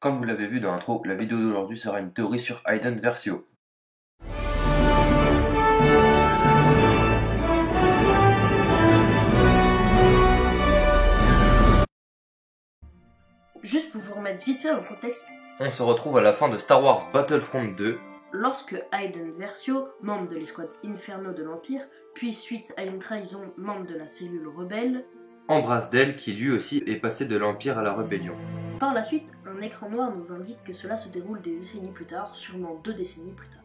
Comme vous l'avez vu dans l'intro, la vidéo d'aujourd'hui sera une théorie sur Hayden Versio. Juste pour vous remettre vite fait dans le contexte, On se retrouve à la fin de Star Wars Battlefront 2. lorsque Hayden Versio, membre de l'escouade Inferno de l'Empire, puis suite à une trahison, membre de la cellule rebelle, Embrasse Del qui lui aussi est passé de l'Empire à la Rébellion. par la suite, un écran noir nous indique que cela se déroule des décennies plus tard, sûrement 2 décennies plus tard.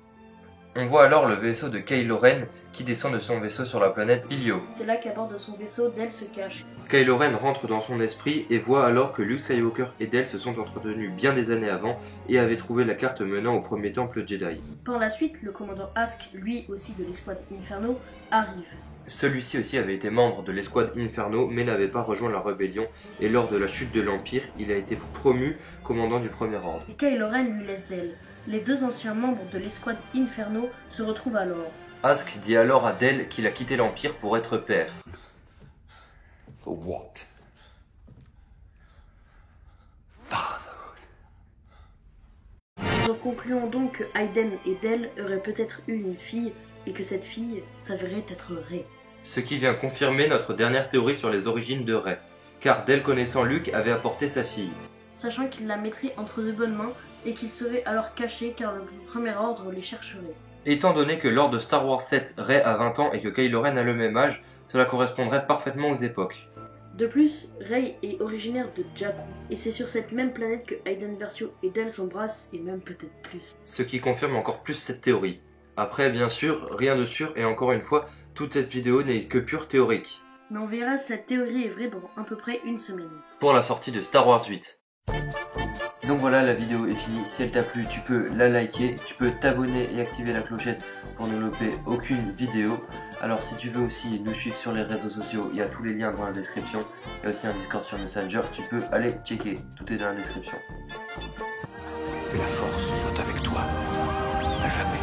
On voit alors le vaisseau de Kylo Ren qui descend de son vaisseau sur la planète Ilio. C'est là qu'à bord de son vaisseau, Del se cache. Kylo Ren rentre dans son esprit et voit alors que Luke Skywalker et Del se sont entretenus bien des années avant et avaient trouvé la carte menant au premier temple Jedi. Par la suite, le commandant Ask, lui aussi de l'escouade Inferno, arrive. Celui-ci aussi avait été membre de l'escouade Inferno mais n'avait pas rejoint la rébellion et lors de la chute de l'Empire, il a été promu commandant du Premier Ordre. Et Kylo Ren lui laisse Del. Les deux anciens membres de l'escouade Inferno se retrouvent alors. Ask dit alors à Del qu'il a quitté l'Empire pour être père. For what? Fatherhood. Nous concluons donc que Hayden et Del auraient peut-être eu une fille et que cette fille s'avérait être Rey. Ce qui vient confirmer notre dernière théorie sur les origines de Rey, car Del connaissant Luke avait apporté sa fille. Sachant qu'il la mettrait entre de bonnes mains et qu'il serait alors caché car le Premier Ordre les chercherait. Étant donné que lors de Star Wars 7, Rey a 20 ans et que Kylo Ren a le même âge, cela correspondrait parfaitement aux époques. De plus, Rey est originaire de Jakku, et c'est sur cette même planète que Hayden Versio et Del s'embrassent, et même peut-être plus. Ce qui confirme encore plus cette théorie. Après, bien sûr, rien de sûr et encore une fois, toute cette vidéo n'est que pure théorique. Mais on verra si cette théorie est vraie dans à peu près une semaine. Pour la sortie de Star Wars 8. Donc voilà, la vidéo est finie. Si elle t'a plu, tu peux la liker, tu peux t'abonner et activer la clochette pour ne louper aucune vidéo. Alors si tu veux aussi nous suivre sur les réseaux sociaux, il y a tous les liens dans la description. Il y a aussi un Discord sur Messenger, tu peux aller checker, tout est dans la description. Que la force soit avec toi, à jamais.